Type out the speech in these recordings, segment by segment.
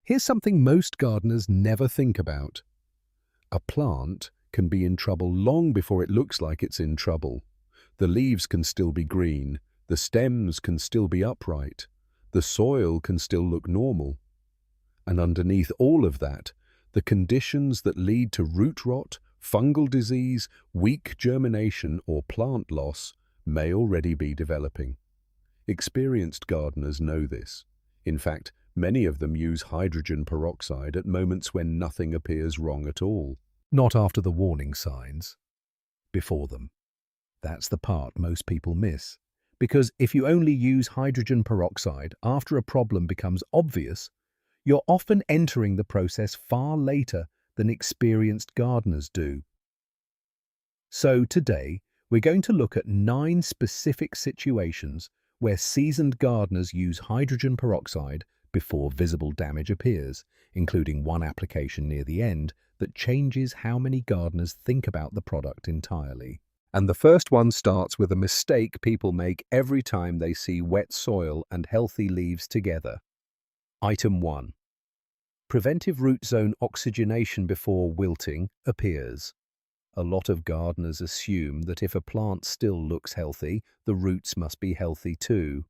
Here's something most gardeners never think about. A plant can be in trouble long before it looks like it's in trouble. The leaves can still be green, the stems can still be upright, the soil can still look normal. And underneath all of that, the conditions that lead to root rot, fungal disease, weak germination, or plant loss may already be developing. Experienced gardeners know this. In fact, many of them use hydrogen peroxide at moments when nothing appears wrong at all. Not after the warning signs, before them. That's the part most people miss. Because if you only use hydrogen peroxide after a problem becomes obvious, you're often entering the process far later than experienced gardeners do. So today, we're going to look at 9 specific situations where seasoned gardeners use hydrogen peroxide before visible damage appears, including one application near the end that changes how many gardeners think about the product entirely. And the first one starts with a mistake people make every time they see wet soil and healthy leaves together. Item 1. Preventive root zone oxygenation before wilting appears. A lot of gardeners assume that if a plant still looks healthy, the roots must be healthy too.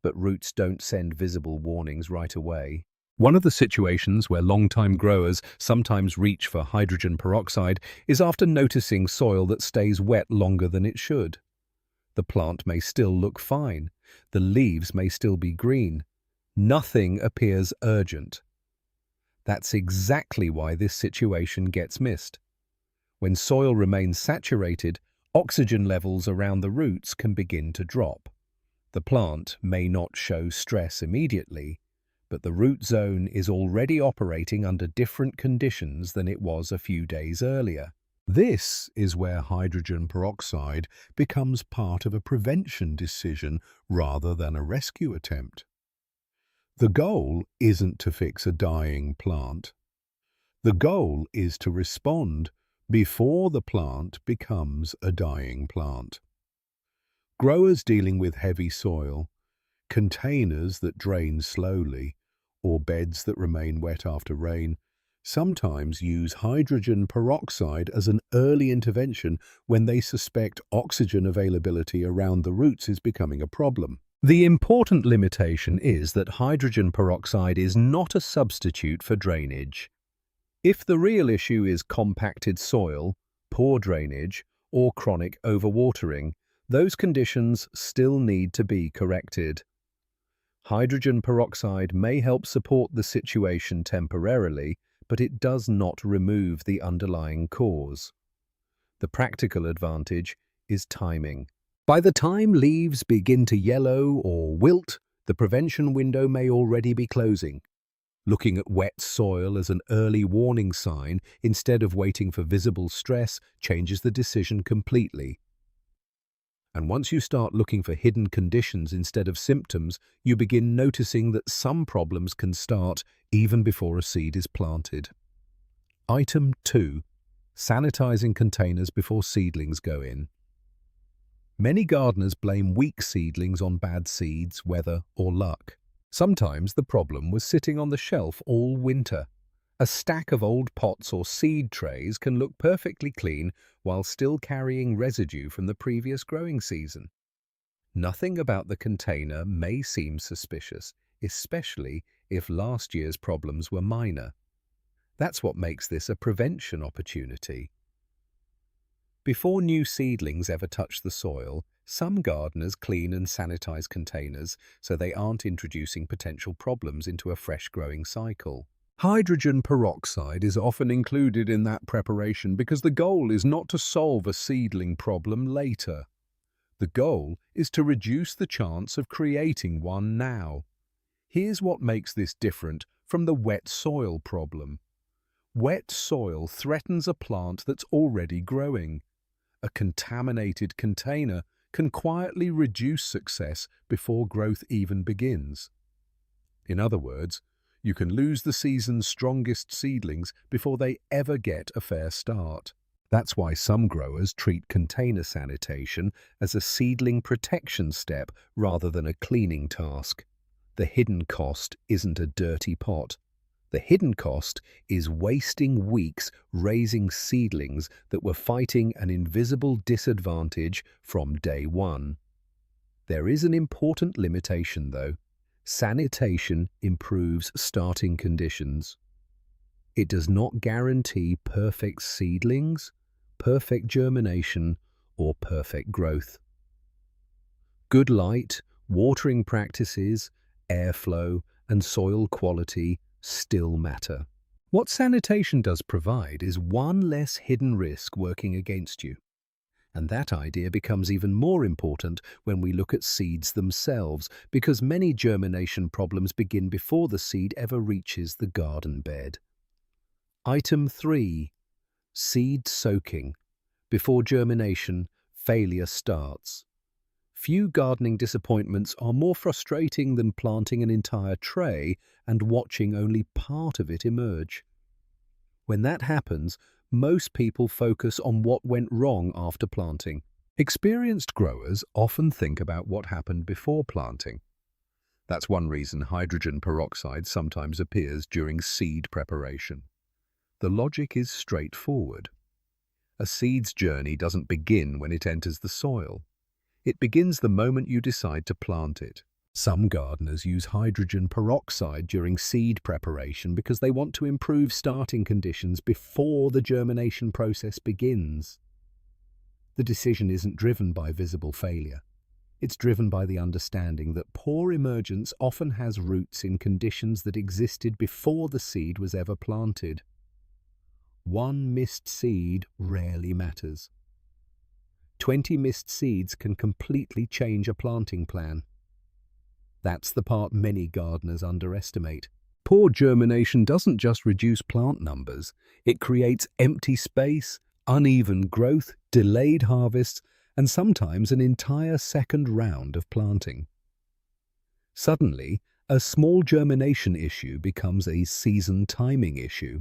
But roots don't send visible warnings right away. One of the situations where long-time growers sometimes reach for hydrogen peroxide is after noticing soil that stays wet longer than it should. The plant may still look fine. The leaves may still be green. Nothing appears urgent. That's exactly why this situation gets missed. When soil remains saturated, oxygen levels around the roots can begin to drop. The plant may not show stress immediately, but the root zone is already operating under different conditions than it was a few days earlier. This is where hydrogen peroxide becomes part of a prevention decision rather than a rescue attempt. The goal isn't to fix a dying plant. The goal is to respond before the plant becomes a dying plant. Growers dealing with heavy soil, containers that drain slowly, or beds that remain wet after rain, sometimes use hydrogen peroxide as an early intervention when they suspect oxygen availability around the roots is becoming a problem. The important limitation is that hydrogen peroxide is not a substitute for drainage. If the real issue is compacted soil, poor drainage, or chronic overwatering, those conditions still need to be corrected. Hydrogen peroxide may help support the situation temporarily, but it does not remove the underlying cause. The practical advantage is timing. By the time leaves begin to yellow or wilt, the prevention window may already be closing. Looking at wet soil as an early warning sign instead of waiting for visible stress changes the decision completely. And once you start looking for hidden conditions instead of symptoms, you begin noticing that some problems can start even before a seed is planted. Item 2. Sanitizing containers before seedlings go in. Many gardeners blame weak seedlings on bad seeds, weather, or luck. Sometimes the problem was sitting on the shelf all winter. A stack of old pots or seed trays can look perfectly clean while still carrying residue from the previous growing season. Nothing about the container may seem suspicious, especially if last year's problems were minor. That's what makes this a prevention opportunity. Before new seedlings ever touch the soil, some gardeners clean and sanitize containers so they aren't introducing potential problems into a fresh growing cycle. Hydrogen peroxide is often included in that preparation because the goal is not to solve a seedling problem later. The goal is to reduce the chance of creating one now. Here's what makes this different from the wet soil problem. Wet soil threatens a plant that's already growing. A contaminated container can quietly reduce success before growth even begins. In other words, you can lose the season's strongest seedlings before they ever get a fair start. That's why some growers treat container sanitation as a seedling protection step rather than a cleaning task. The hidden cost isn't a dirty pot. The hidden cost is wasting weeks raising seedlings that were fighting an invisible disadvantage from day one. There is an important limitation, though. Sanitation improves starting conditions. It does not guarantee perfect seedlings, perfect germination, or perfect growth. Good light, watering practices, airflow, and soil quality still matter. What sanitation does provide is one less hidden risk working against you. And that idea becomes even more important when we look at seeds themselves, because many germination problems begin before the seed ever reaches the garden bed. Item 3. Seed soaking. Before germination, failure starts. Few gardening disappointments are more frustrating than planting an entire tray and watching only part of it emerge. When that happens, most people focus on what went wrong after planting. Experienced growers often think about what happened before planting. That's one reason hydrogen peroxide sometimes appears during seed preparation. The logic is straightforward. A seed's journey doesn't begin when it enters the soil. It begins the moment you decide to plant it. Some gardeners use hydrogen peroxide during seed preparation because they want to improve starting conditions before the germination process begins. The decision isn't driven by visible failure. It's driven by the understanding that poor emergence often has roots in conditions that existed before the seed was ever planted. One missed seed rarely matters. 20 missed seeds can completely change a planting plan. That's the part many gardeners underestimate. Poor germination doesn't just reduce plant numbers, it creates empty space, uneven growth, delayed harvests, and sometimes an entire second round of planting. Suddenly, a small germination issue becomes a season timing issue.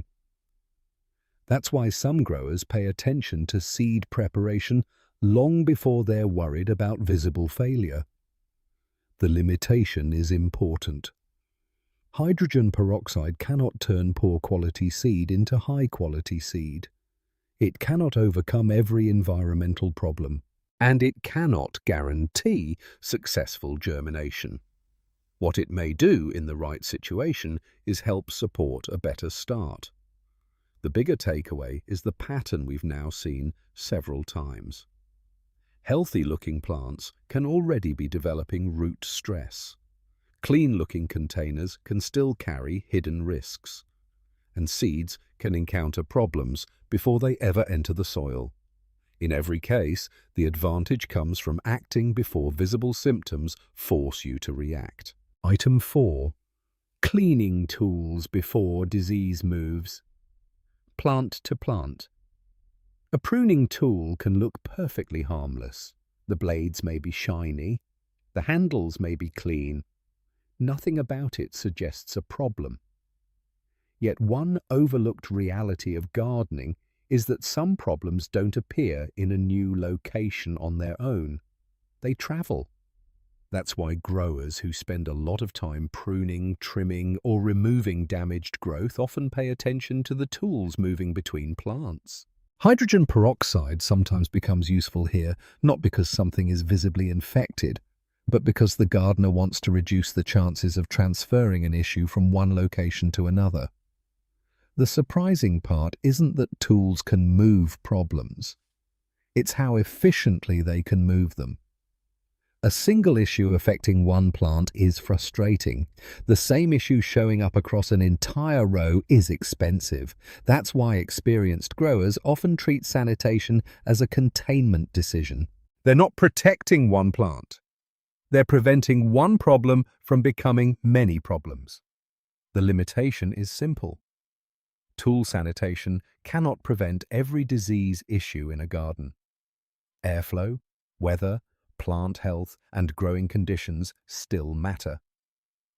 That's why some growers pay attention to seed preparation long before they're worried about visible failure. The limitation is important. Hydrogen peroxide cannot turn poor quality seed into high quality seed. It cannot overcome every environmental problem, and it cannot guarantee successful germination. What it may do in the right situation is help support a better start. The bigger takeaway is the pattern we've now seen several times. Healthy-looking plants can already be developing root stress. Clean-looking containers can still carry hidden risks. And seeds can encounter problems before they ever enter the soil. In every case, the advantage comes from acting before visible symptoms force you to react. Item 4. Cleaning tools before disease moves. Plant to plant. A pruning tool can look perfectly harmless. The blades may be shiny, the handles may be clean. Nothing about it suggests a problem. Yet one overlooked reality of gardening is that some problems don't appear in a new location on their own. They travel. That's why growers who spend a lot of time pruning, trimming, or removing damaged growth often pay attention to the tools moving between plants. Hydrogen peroxide sometimes becomes useful here, not because something is visibly infected, but because the gardener wants to reduce the chances of transferring an issue from one location to another. The surprising part isn't that tools can move problems. It's how efficiently they can move them. A single issue affecting one plant is frustrating. The same issue showing up across an entire row is expensive. That's why experienced growers often treat sanitation as a containment decision. They're not protecting one plant. They're preventing one problem from becoming many problems. The limitation is simple. Tool sanitation cannot prevent every disease issue in a garden. Airflow, weather, plant health, and growing conditions still matter.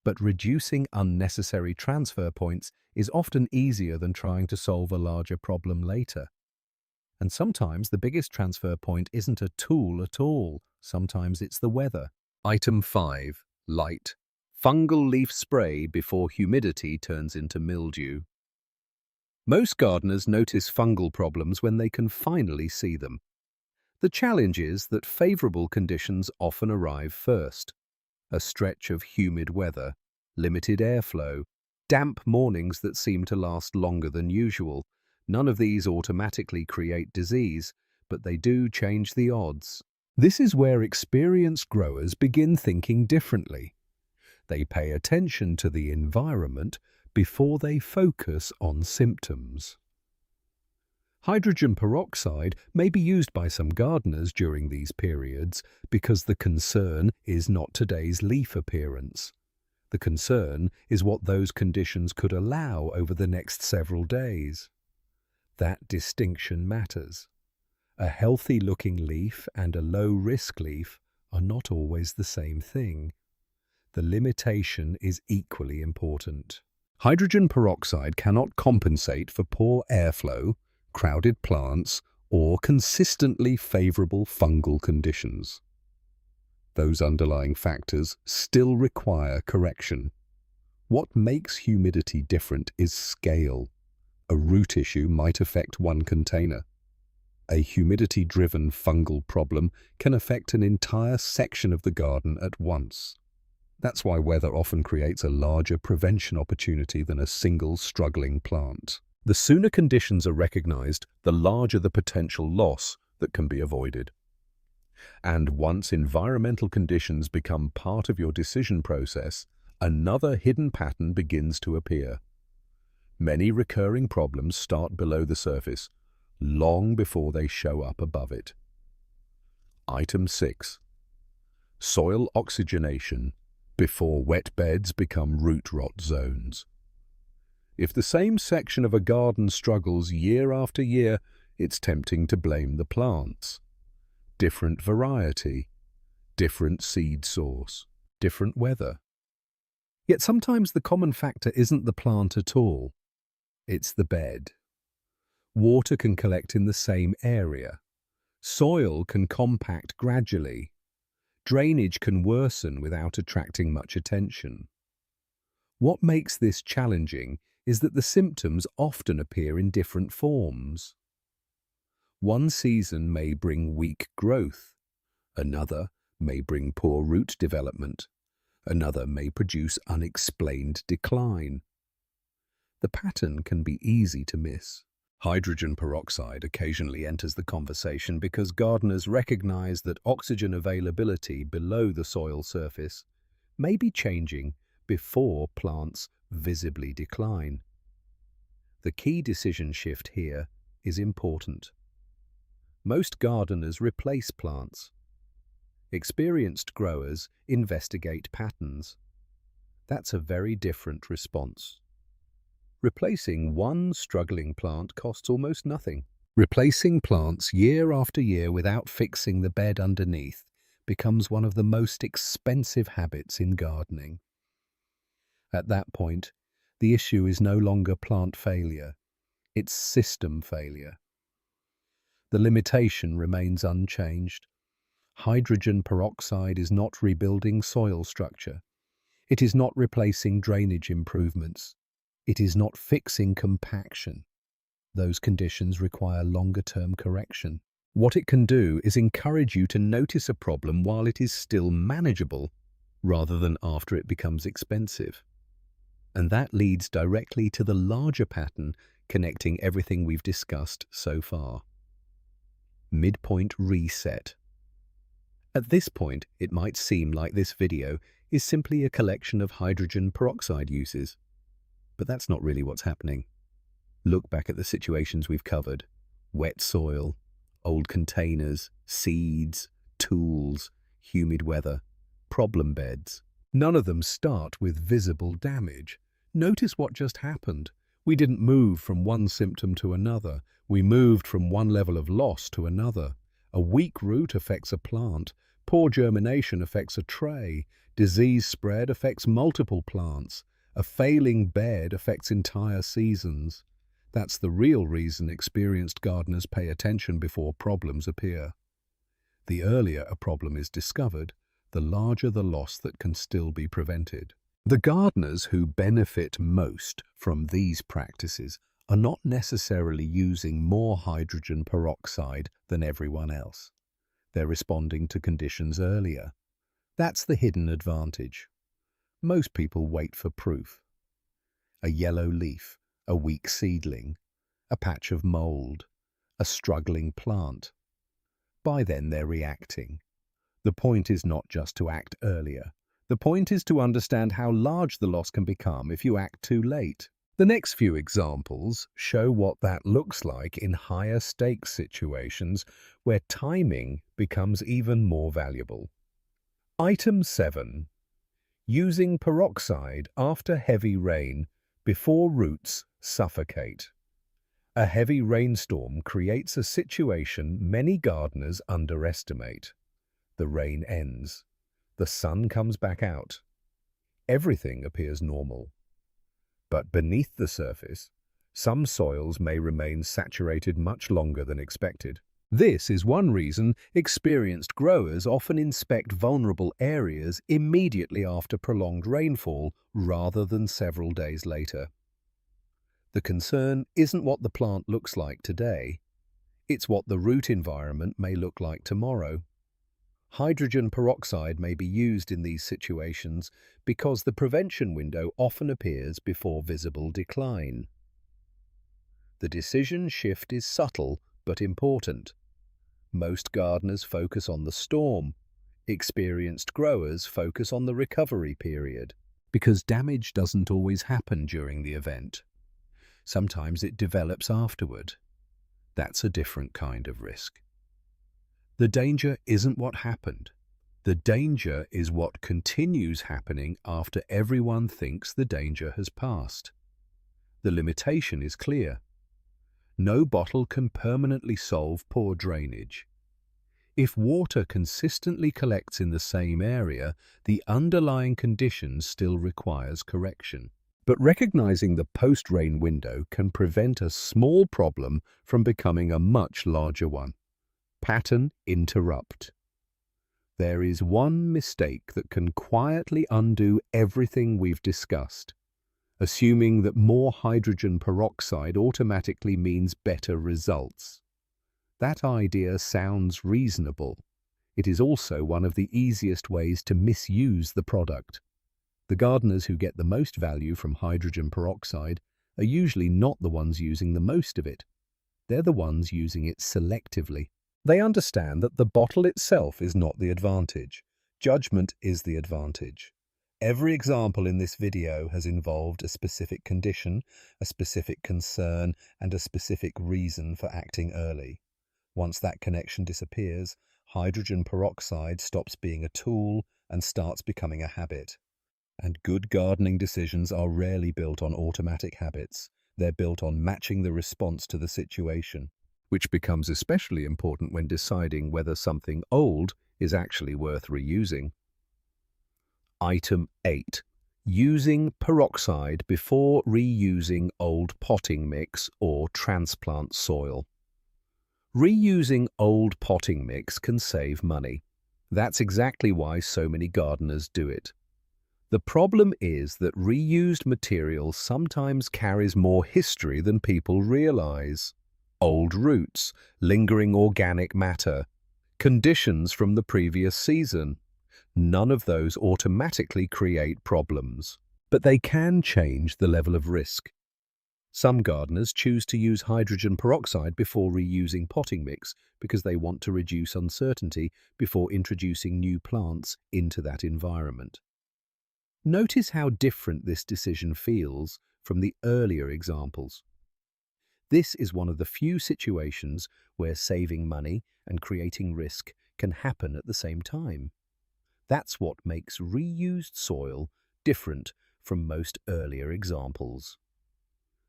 But reducing unnecessary transfer points is often easier than trying to solve a larger problem later. And sometimes the biggest transfer point isn't a tool at all. Sometimes it's the weather. Item 5. Light. Fungal leaf spray before humidity turns into mildew. Most gardeners notice fungal problems when they can finally see them. The challenge is that favourable conditions often arrive first. A stretch of humid weather, limited airflow, damp mornings that seem to last longer than usual. None of these automatically create disease, but they do change the odds. This is where experienced growers begin thinking differently. They pay attention to the environment before they focus on symptoms. Hydrogen peroxide may be used by some gardeners during these periods because the concern is not today's leaf appearance. The concern is what those conditions could allow over the next several days. That distinction matters. A healthy-looking leaf and a low-risk leaf are not always the same thing. The limitation is equally important. Hydrogen peroxide cannot compensate for poor airflow, crowded plants, or consistently favorable fungal conditions. Those underlying factors still require correction. What makes humidity different is scale. A root issue might affect one container. A humidity-driven fungal problem can affect an entire section of the garden at once. That's why weather often creates a larger prevention opportunity than a single struggling plant. The sooner conditions are recognized, the larger the potential loss that can be avoided. And once environmental conditions become part of your decision process, another hidden pattern begins to appear. Many recurring problems start below the surface, long before they show up above it. Item 6. Soil oxygenation before wet beds become root rot zones. If the same section of a garden struggles year after year, it's tempting to blame the plants. Different variety, different seed source, different weather. Yet sometimes the common factor isn't the plant at all. It's the bed. Water can collect in the same area. Soil can compact gradually. Drainage can worsen without attracting much attention. What makes this challenging is that the symptoms often appear in different forms. One season may bring weak growth. Another may bring poor root development. Another may produce unexplained decline. The pattern can be easy to miss. Hydrogen peroxide occasionally enters the conversation because gardeners recognize that oxygen availability below the soil surface may be changing before plants visibly decline. The key decision shift here is important. Most gardeners replace plants. Experienced growers investigate patterns. That's a very different response. Replacing one struggling plant costs almost nothing. Replacing plants year after year without fixing the bed underneath becomes one of the most expensive habits in gardening. At that point, the issue is no longer plant failure, it's system failure. The limitation remains unchanged. Hydrogen peroxide is not rebuilding soil structure. It is not replacing drainage improvements. It is not fixing compaction. Those conditions require longer-term correction. What it can do is encourage you to notice a problem while it is still manageable, rather than after it becomes expensive. And that leads directly to the larger pattern connecting everything we've discussed so far. Midpoint reset. At this point, it might seem like this video is simply a collection of hydrogen peroxide uses. But that's not really what's happening. Look back at the situations we've covered. Wet soil, old containers, seeds, tools, humid weather, problem beds. None of them start with visible damage. Notice what just happened. We didn't move from one symptom to another. We moved from one level of loss to another. A weak root affects a plant. Poor germination affects a tray. Disease spread affects multiple plants. A failing bed affects entire seasons. That's the real reason experienced gardeners pay attention before problems appear. The earlier a problem is discovered, the larger the loss that can still be prevented. The gardeners who benefit most from these practices are not necessarily using more hydrogen peroxide than everyone else. They're responding to conditions earlier. That's the hidden advantage. Most people wait for proof. A yellow leaf, a weak seedling, a patch of mold, a struggling plant. By then they're reacting. The point is not just to act earlier. The point is to understand how large the loss can become if you act too late. The next few examples show what that looks like in higher stakes situations where timing becomes even more valuable. Item 7. Using peroxide after heavy rain before roots suffocate. A heavy rainstorm creates a situation many gardeners underestimate. The rain ends. The sun comes back out. Everything appears normal. But beneath the surface, some soils may remain saturated much longer than expected. This is one reason experienced growers often inspect vulnerable areas immediately after prolonged rainfall rather than several days later. The concern isn't what the plant looks like today, it's what the root environment may look like tomorrow. Hydrogen peroxide may be used in these situations because the prevention window often appears before visible decline. The decision shift is subtle but important. Most gardeners focus on the storm. Experienced growers focus on the recovery period. Because damage doesn't always happen during the event. Sometimes it develops afterward. That's a different kind of risk. The danger isn't what happened. The danger is what continues happening after everyone thinks the danger has passed. The limitation is clear. No bottle can permanently solve poor drainage. If water consistently collects in the same area, the underlying condition still requires correction. But recognizing the post-rain window can prevent a small problem from becoming a much larger one. Pattern interrupt. There is one mistake that can quietly undo everything we've discussed, assuming that more hydrogen peroxide automatically means better results. That idea sounds reasonable. It is also one of the easiest ways to misuse the product. The gardeners who get the most value from hydrogen peroxide are usually not the ones using the most of it. They're the ones using it selectively. They understand that the bottle itself is not the advantage. Judgment is the advantage. Every example in this video has involved a specific condition, a specific concern, and a specific reason for acting early. Once that connection disappears, hydrogen peroxide stops being a tool and starts becoming a habit. And good gardening decisions are rarely built on automatic habits. They're built on matching the response to the situation, which becomes especially important when deciding whether something old is actually worth reusing. Item 8. Using peroxide before reusing old potting mix or transplant soil. Reusing old potting mix can save money. That's exactly why so many gardeners do it. The problem is that reused material sometimes carries more history than people realize. Old roots, lingering organic matter, conditions from the previous season. None of those automatically create problems, but they can change the level of risk. Some gardeners choose to use hydrogen peroxide before reusing potting mix because they want to reduce uncertainty before introducing new plants into that environment. Notice how different this decision feels from the earlier examples. This is one of the few situations where saving money and creating risk can happen at the same time. That's what makes reused soil different from most earlier examples.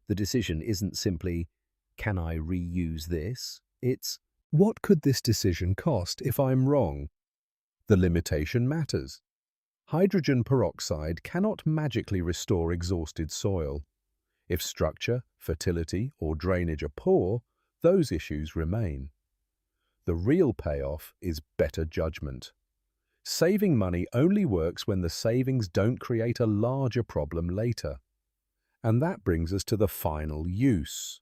The decision isn't simply, can I reuse this? It's, what could this decision cost if I'm wrong? The limitation matters. Hydrogen peroxide cannot magically restore exhausted soil. If structure, fertility, or drainage are poor, those issues remain. The real payoff is better judgment. Saving money only works when the savings don't create a larger problem later. And that brings us to the final use,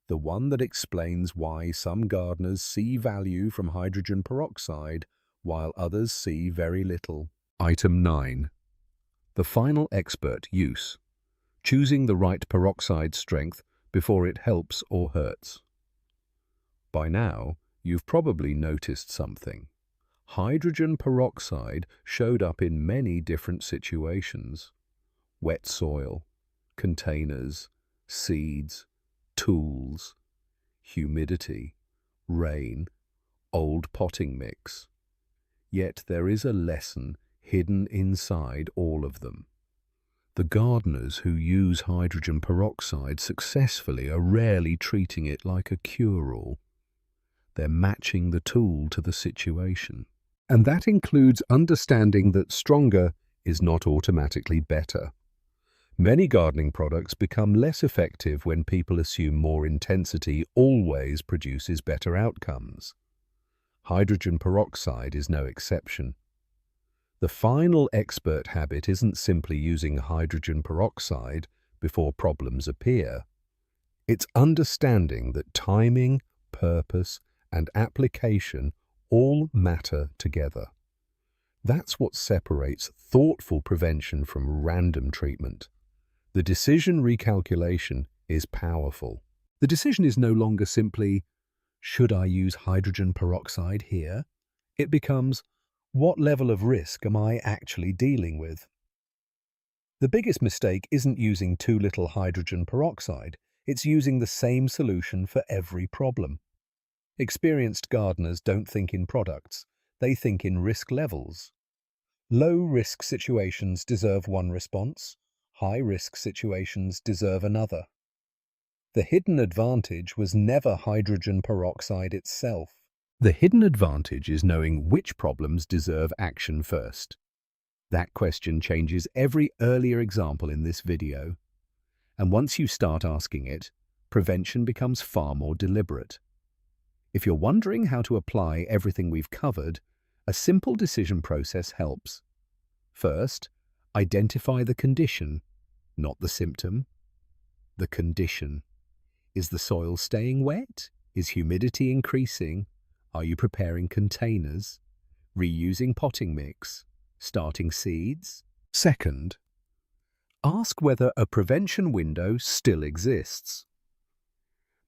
the one that explains why some gardeners see value from hydrogen peroxide while others see very little. Item 9. The final expert use. Choosing the right peroxide strength before it helps or hurts. By now, you've probably noticed something. Hydrogen peroxide showed up in many different situations. Wet soil, containers, seeds, tools, humidity, rain, old potting mix. Yet there is a lesson hidden inside all of them. The gardeners who use hydrogen peroxide successfully are rarely treating it like a cure-all. They're matching the tool to the situation. And that includes understanding that stronger is not automatically better. Many gardening products become less effective when people assume more intensity always produces better outcomes. Hydrogen peroxide is no exception. The final expert habit isn't simply using hydrogen peroxide before problems appear. It's understanding that timing, purpose, and application all matter together. That's what separates thoughtful prevention from random treatment. The decision recalculation is powerful. The decision is no longer simply, should I use hydrogen peroxide here? It becomes, what level of risk am I actually dealing with? The biggest mistake isn't using too little hydrogen peroxide, it's using the same solution for every problem. Experienced gardeners don't think in products, they think in risk levels. Low-risk situations deserve one response, high-risk situations deserve another. The hidden advantage was never hydrogen peroxide itself. The hidden advantage is knowing which problems deserve action first. That question changes every earlier example in this video. And once you start asking it, prevention becomes far more deliberate. If you're wondering how to apply everything we've covered, a simple decision process helps. First, identify the condition, not the symptom. The condition. Is the soil staying wet? Is humidity increasing? Are you preparing containers? Reusing potting mix? Starting seeds? Second, ask whether a prevention window still exists.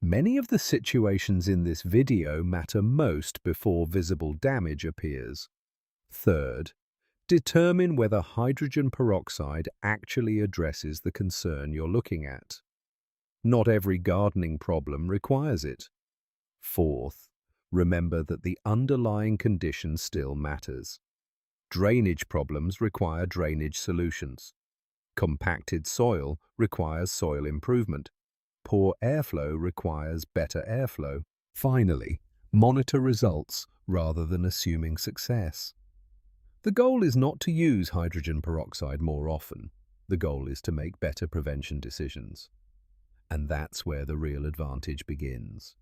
Many of the situations in this video matter most before visible damage appears. Third, determine whether hydrogen peroxide actually addresses the concern you're looking at. Not every gardening problem requires it. Fourth, remember that the underlying condition still matters. Drainage problems require drainage solutions. Compacted soil requires soil improvement. Poor airflow requires better airflow. Finally, monitor results rather than assuming success. The goal is not to use hydrogen peroxide more often. The goal is to make better prevention decisions. And that's where the real advantage begins.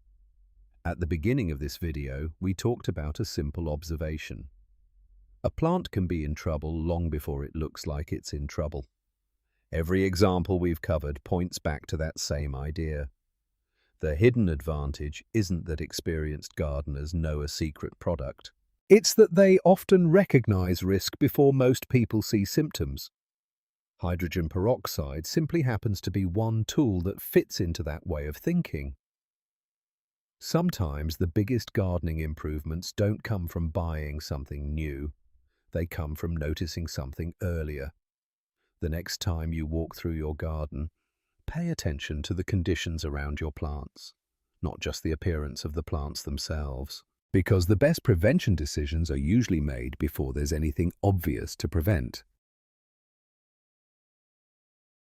At the beginning of this video, we talked about a simple observation. A plant can be in trouble long before it looks like it's in trouble. Every example we've covered points back to that same idea. The hidden advantage isn't that experienced gardeners know a secret product. It's that they often recognize risk before most people see symptoms. Hydrogen peroxide simply happens to be one tool that fits into that way of thinking. Sometimes the biggest gardening improvements don't come from buying something new. They come from noticing something earlier. The next time you walk through your garden, pay attention to the conditions around your plants, not just the appearance of the plants themselves. Because the best prevention decisions are usually made before there's anything obvious to prevent.